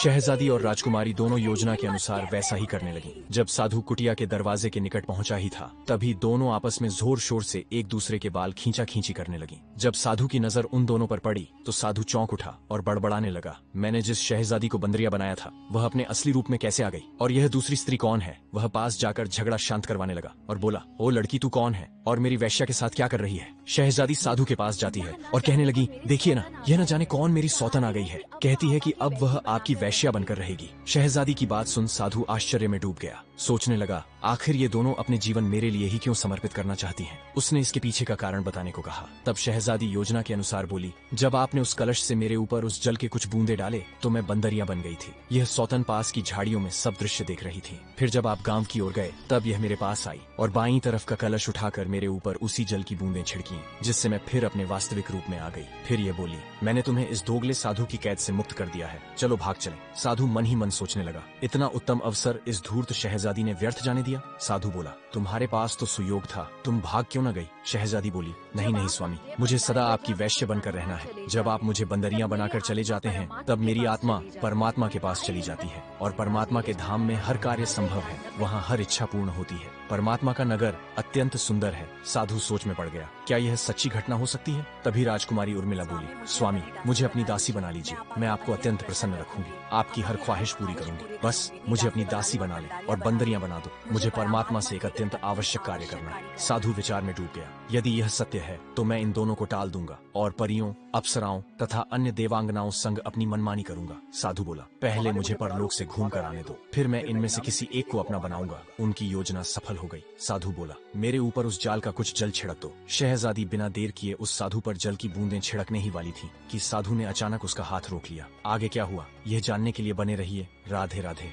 शहजादी और राजकुमारी दोनों योजना के अनुसार वैसा ही करने लगी। जब साधु कुटिया के दरवाजे के निकट पहुंचा ही था, तभी दोनों आपस में जोर शोर से एक दूसरे के बाल खींचा खींची करने लगी। जब साधु की नजर उन दोनों पर पड़ी तो साधु चौंक उठा और बड़बड़ाने लगा, मैंने जिस शहजादी को बंदरिया बनाया था वह अपने असली रूप में कैसे आ गई, और यह दूसरी स्त्री कौन है। वह पास जाकर झगड़ा शांत करवाने लगा और बोला, ओ लड़की, तू कौन है और मेरी वैश्या के साथ क्या कर रही है। शहजादी साधु के पास जाती है और कहने लगी, देखिए ना, यह न जाने कौन मेरी सौतन आ गई है, कहती है कि अब वह आपकी वैश्या बनकर रहेगी। शहजादी की बात सुन साधु आश्चर्य में डूब गया। सोचने लगा, आखिर ये दोनों अपने जीवन मेरे लिए ही क्यों समर्पित करना चाहती हैं। उसने इसके पीछे का कारण बताने को कहा। तब शहजादी योजना के अनुसार बोली, जब आपने उस कलश से मेरे ऊपर उस जल के कुछ बूंदे डाले तो मैं बंदरिया बन गई थी। यह सौतन पास की झाड़ियों में सब दृश्य देख रही थी। फिर जब आप गांव की ओर गए तब यह मेरे पास आई और बाईं तरफ का कलश उठाकर मेरे ऊपर उसी जल की बूंदें छिड़की, जिससे मैं फिर अपने वास्तविक रूप में आ गई। फिर ये बोली, मैंने तुम्हें इस दोगले साधु की कैद से मुक्त कर दिया है, चलो भाग चलें। साधु मन ही मन सोचने लगा, इतना उत्तम अवसर इस धूर्त शहजादी ने व्यर्थ जाने दिया। साधु बोला, तुम्हारे पास तो सुयोग था, तुम भाग क्यों न गई। शहजादी बोली, नहीं नहीं स्वामी, मुझे सदा आपकी वैश्य बनकर रहना है। जब आप मुझे बंदरिया बनाकर चले जाते हैं तब मेरी आत्मा परमात्मा के पास चली जाती है, और परमात्मा के धाम में हर कार्य संभव है, वहाँ हर इच्छा पूर्ण होती है। परमात्मा का नगर अत्यंत सुंदर है। साधु सोच में पड़ गया, क्या यह सच्ची घटना हो सकती है। तभी राजकुमारी उर्मिला बोली, स्वामी, मुझे अपनी दासी बना लीजिए, मैं आपको अत्यंत प्रसन्न रखूंगी, आपकी हर ख्वाहिश पूरी करूंगी। बस मुझे अपनी दासी बना ले और बंदरियां बना दो, मुझे परमात्मा से एक अत्यंत आवश्यक कार्य करना है। साधु विचार में डूब गया, यदि यह सत्य है तो मैं इन दोनों को टाल दूंगा और परियों, अप्सराओं तथा अन्य देवांगनाओं संग अपनी मनमानी करूंगा। साधु बोला, पहले मुझे परलोक से घूम कर आने दो, फिर मैं इनमें से किसी एक को अपना बनाऊंगा। उनकी योजना सफल हो गई। साधु बोला, मेरे ऊपर उस जाल का कुछ जल छिड़क दो। शहजादी बिना देर किए उस साधु पर जल की बूंदें छिड़कने ही वाली थी कि साधु ने अचानक उसका हाथ रोक लिया। आगे क्या हुआ यह जानने के लिए बने रहिए। राधे राधे।